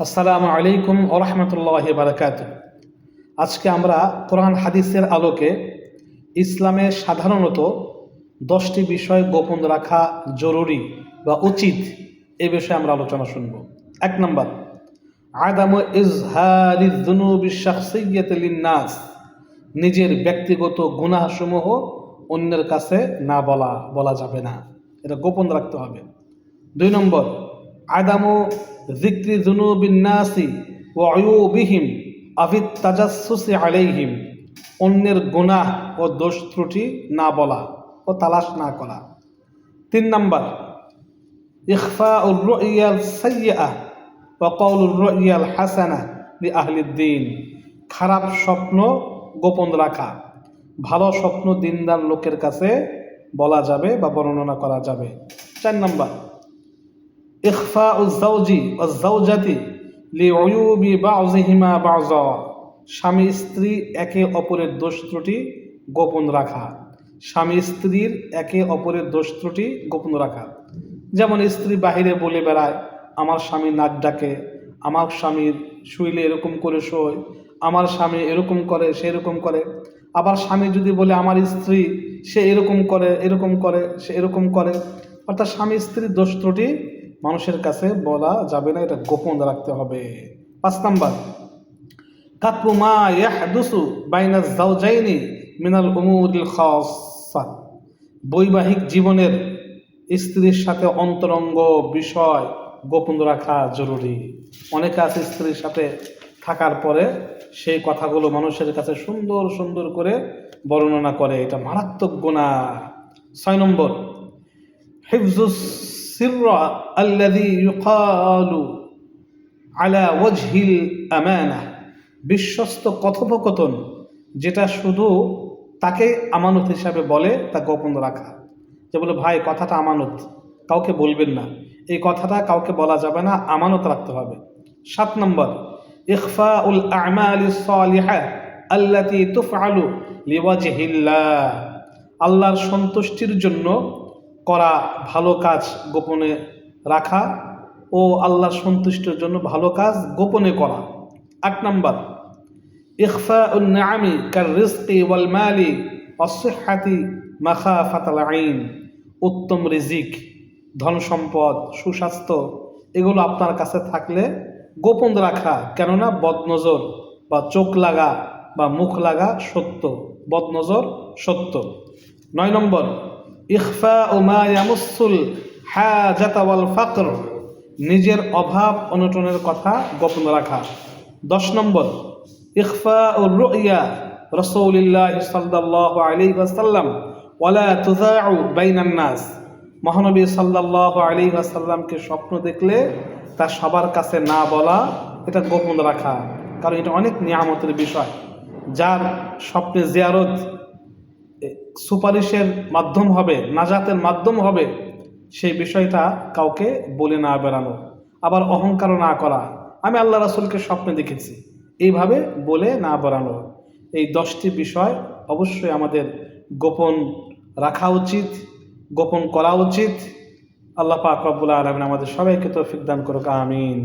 আসসালামু আলাইকুম ওয়া রাহমাতুল্লাহি ওয়া বারাকাতুহু। আজকে আমরা কোরআন হাদিসের আলোকে ইসলামে সাধারণত 10টি বিষয় গোপন রাখা জরুরি বা উচিত এই বিষয়ে আমরা আলোচনা শুনব। 1 নম্বর, আদামু ইজহারিয যুনুবি শাখসিয়্যাতি লিন-নাস, নিজের ব্যক্তিগত গুনাহসমূহ অন্যের কাছে না বলা যাবে না, এটা গোপন রাখতে হবে। 2 নম্বর, আদামু যিকরি যুনুবিন নাসি ওয়া উয়ুবিহিম আফিত তাজাসসুসি আলাইহিম, অন্যের গুনাহ ও দোষ ত্রুটি না বলা ও তালাশ না করা। 3 নম্বর, ইখফাউর রুইয়াল সাইয়্যিআহ ওয়া কাউলুর রুইয়াল হাসানাহ লিআহলিদ্দীন, খারাপ স্বপ্ন গোপন রাখা, ভালো স্বপ্ন দিনদার লোকের কাছে বলা যাবে বা বর্ণনা করা যাবে। 4 নম্বর, ইখফাউজ যাওজি ওয়াজ যাওজাতি লিউয়ুবি বাযিহিমা বাযা, স্বামী স্ত্রী একে অপরের দোষ ত্রুটি গোপন রাখা, স্বামী স্ত্রীর একে অপরের দোষ ত্রুটি গোপন রাখা। যেমন স্ত্রী বাহিরে বলে বেড়ায়, আমার স্বামী নাক ডাকে, আমার স্বামীর শুইলে এরকম করে শোয়, আমার স্বামী এরকম করে সে এরকম করে। আবার স্বামী যদি বলে আমার স্ত্রী সে এরকম করে সে এরকম করে, অর্থাৎ স্বামী স্ত্রীর দোষ ত্রুটি মানুষের কাছে বলা যাবে না, এটা গোপন রাখতে হবে। 5 নম্বর, কাতমু মা ইয়াহদুসু বাইনাজ যাওজাইনি মিনাল উমুরিল খাসসা, বৈবাহিক জীবনের স্ত্রীর সাথে অন্তরঙ্গ বিষয় গোপন রাখা জরুরি। অনেকে আছে স্ত্রীর সাথে থাকার পরে সেই কথাগুলো মানুষের কাছে সুন্দর সুন্দর করে বর্ণনা করে, এটা মারাত্মক গুনাহ। 6 নম্বর, হিফজুস সিররা আল্লাযী ইউকালু আলা ওয়াজহিল আমানাহ, বিশ্বস্ত কথোপকথন যেটা শুধু তাকে আমানত হিসাবে বলে তা গোপন রাখা। যে বলে ভাই কথাটা আমানত, কাউকে বলবেন না, এই কথাটা কাউকে বলা যাবে না, আমানত রাখতে হবে। 7 নম্বর, ইখফাউল আমালিস সালিহা আল্লাতী তুফআলু লিওয়াজহিল্লাহ, আল্লাহর সন্তুষ্টির জন্য করা ভালো কাজ গোপনে রাখা ও আল্লাহর সন্তুষ্টির জন্য ভালো কাজ গোপনে করা। 8 নম্বর, ইখফাউন নিআমি কার রিজকি ওয়াল মালি ওয়াস সিহহাতি মাখাফাতাল আইন, উত্তম রিজিক, ধন সম্পদ, সুস্বাস্থ্য এগুলো আপনার কাছে থাকলে গোপন রাখা, কেননা বদনজর বা চোখ লাগা বা মুখ লাগা সত্য, বদনজর সত্য। 9 নম্বর, ইখফাউ মা ইয়ামুসসুল হাজাতা ওয়াল ফাকর, নিজের অভাব অনটনের কথা গোপন রাখা। 10 নম্বর, ইখফাউর রুইয়া রাসূলিল্লাহ সাল্লাল্লাহু আলাইহি ওয়াসাল্লাম ওয়ালা তুযাউ বাইনান নাস, মহানবী সাল্লাল্লাহু আলাইহি ওয়াসাল্লামকে স্বপ্ন দেখলে তা সবার কাছে না বলা, এটা গোপন রাখা, কারণ এটা অনেক নিয়ামতের বিষয়। যার স্বপ্নে জিয়ারত সুপারিশের মাধ্যম হবে, নাজাতের মাধ্যম হবে, সেই বিষয়টা কাউকে বলে না বেড়ানো। আবার অহংকার না করা, আমি আল্লাহ রাসূলকে স্বপ্নে দেখেছি, এইভাবে বলে না বেড়ানো। এই 10টি বিষয় অবশ্যই আমাদের গোপন রাখা উচিত, গোপন করা উচিত। আল্লাহ পাক রব্বুল আলামিন আমাদের সবাইকে তৌফিক দান করুক, আমিন।